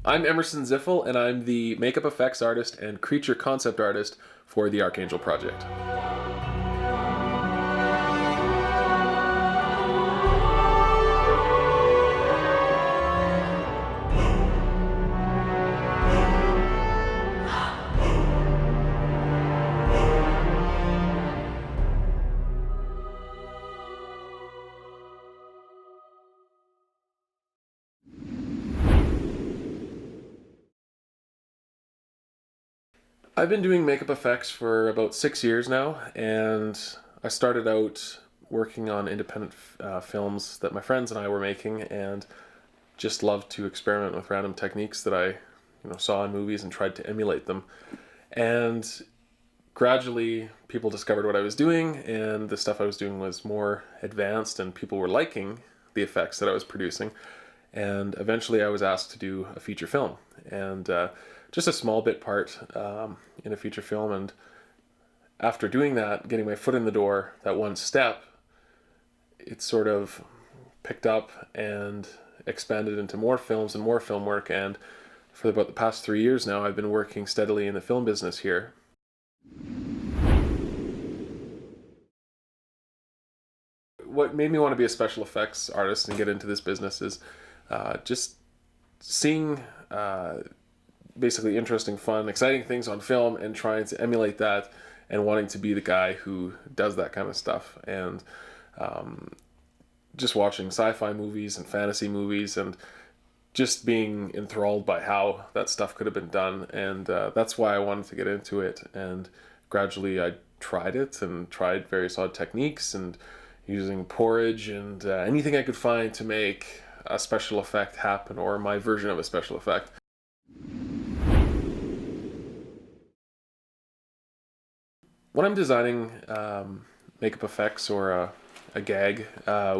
I'm Emersen Ziffle, and I'm the makeup effects artist and creature concept artist for the Archangel project. I've been doing makeup effects for about 6 years now, and I started out working on independent films that my friends and I were making, and just loved to experiment with random techniques that I saw in movies and tried to emulate them. And gradually people discovered what I was doing, and the stuff I was doing was more advanced and people were liking the effects that I was producing. And eventually I was asked to do a feature film, and just a small bit part in a feature film. And after doing that, getting my foot in the door, that one step, it sort of picked up and expanded into more films and more film work. And for about the past 3 years now, I've been working steadily in the film business here. What made me want to be a special effects artist and get into this business is just seeing basically interesting, fun, exciting things on film and trying to emulate that and wanting to be the guy who does that kind of stuff. And just watching sci-fi movies and fantasy movies and just being enthralled by how that stuff could have been done. And that's why I wanted to get into it. And gradually I tried it and tried various odd techniques and using porridge and anything I could find to make a special effect happen, or my version of a special effect. When I'm designing makeup effects or a gag, I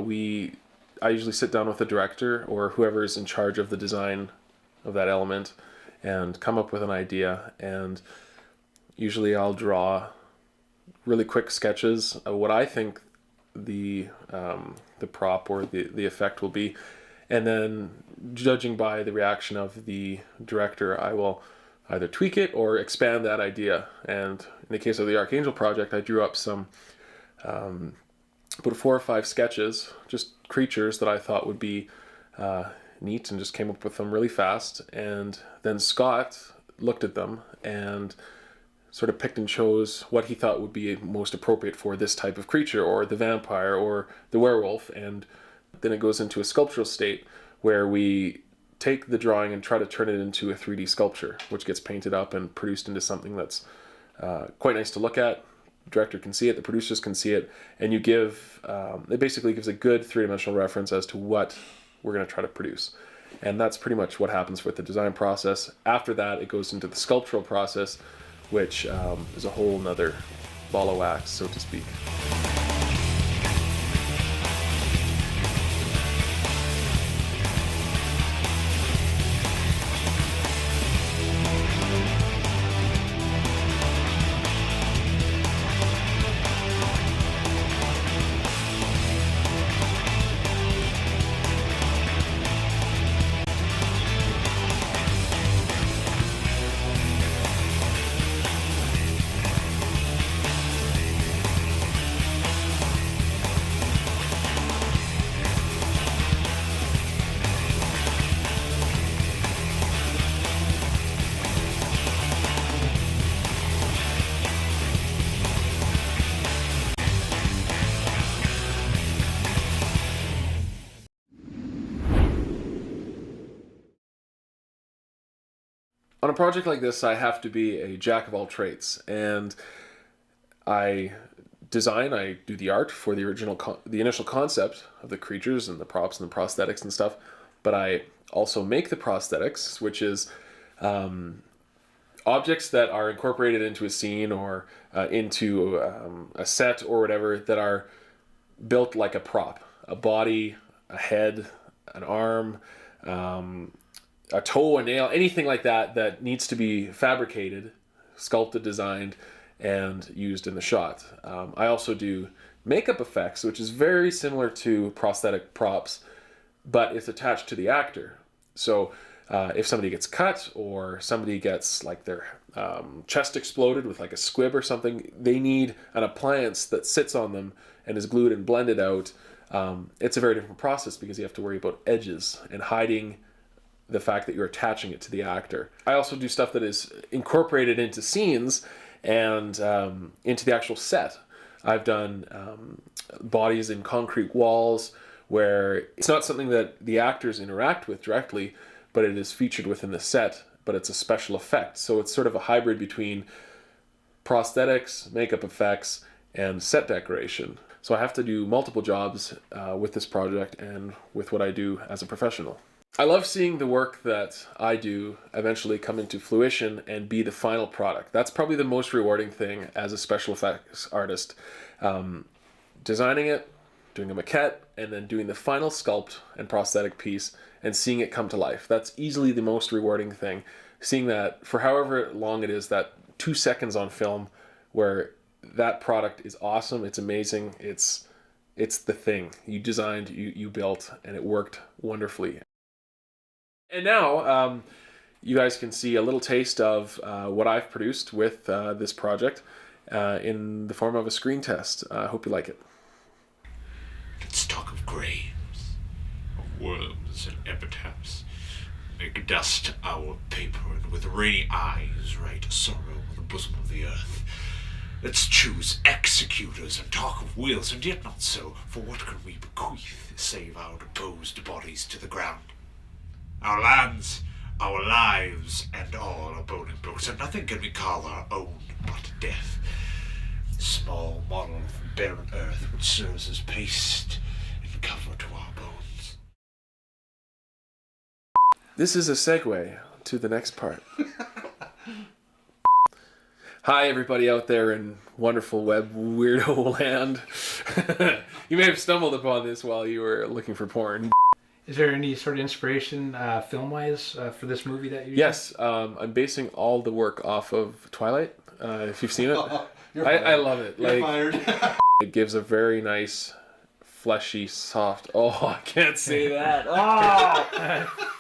usually sit down with the director or whoever is in charge of the design of that element and come up with an idea. And usually I'll draw really quick sketches of what I think the prop or the effect will be, and then judging by the reaction of the director, I will either tweak it or expand that idea. And in the case of the Archangel project, I drew up some about 4 or 5 sketches, just creatures that I thought would be neat, and just came up with them really fast. And then Scott looked at them and sort of picked and chose what he thought would be most appropriate for this type of creature, or the vampire, or the werewolf. And then it goes into a sculptural state where we take the drawing and try to turn it into a 3D sculpture, which gets painted up and produced into something that's quite nice to look at. The director can see it, the producers can see it, and you give, it basically gives a good three-dimensional reference as to what we're going to try to produce. And that's pretty much what happens with the design process. After that, it goes into the sculptural process, which is a whole nother ball of wax, so to speak. On a project like this, I have to be a jack of all trades, and I do the art for the initial concept of the creatures and the props and the prosthetics and stuff, but I also make the prosthetics, which is objects that are incorporated into a scene or into a set or whatever, that are built like a prop: a body, a head, an arm, a toe, a nail, anything like that that needs to be fabricated, sculpted, designed, and used in the shot. I also do makeup effects, which is very similar to prosthetic props, but it's attached to the actor. So if somebody gets cut or somebody gets like their chest exploded with like a squib or something, they need an appliance that sits on them and is glued and blended out. It's a very different process because you have to worry about edges and hiding the fact that you're attaching it to the actor. I also do stuff that is incorporated into scenes and into the actual set. I've done bodies in concrete walls where it's not something that the actors interact with directly, but it is featured within the set, but it's a special effect. So it's sort of a hybrid between prosthetics, makeup effects, and set decoration. So I have to do multiple jobs with this project and with what I do as a professional. I love seeing the work that I do eventually come into fruition and be the final product. That's probably the most rewarding thing as a special effects artist. Designing it, doing a maquette, and then doing the final sculpt and prosthetic piece and seeing it come to life. That's easily the most rewarding thing. Seeing that for however long it is, that 2 seconds on film where that product is awesome, it's amazing, it's the thing you designed, you built, and it worked wonderfully. And now you guys can see a little taste of what I've produced with this project in the form of a screen test. I hope you like it. Let's talk of graves, of worms and epitaphs. Make dust our paper, and with rainy eyes write sorrow on the bosom of the earth. Let's choose executors and talk of wills, and yet not so, for what can we bequeath save our deposed bodies to the ground? Our lands, our lives, and all are bone and brooks, and nothing can we call our own but death. Small model from barren earth which serves as paste and cover to our bones. This is a segue to the next part. Hi everybody out there in wonderful web weirdo land. You may have stumbled upon this while you were looking for porn. Is there any sort of inspiration film-wise for this movie that you Yes, I'm basing all the work off of Twilight, if you've seen it. I love it. You're fired. It gives a very nice, fleshy, soft... Oh, I can't say that. Oh!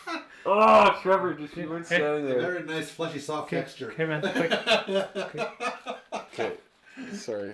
Oh, Trevor, just you weren't standing there. Very nice, fleshy, soft texture. Okay, man, quick. Okay, sorry.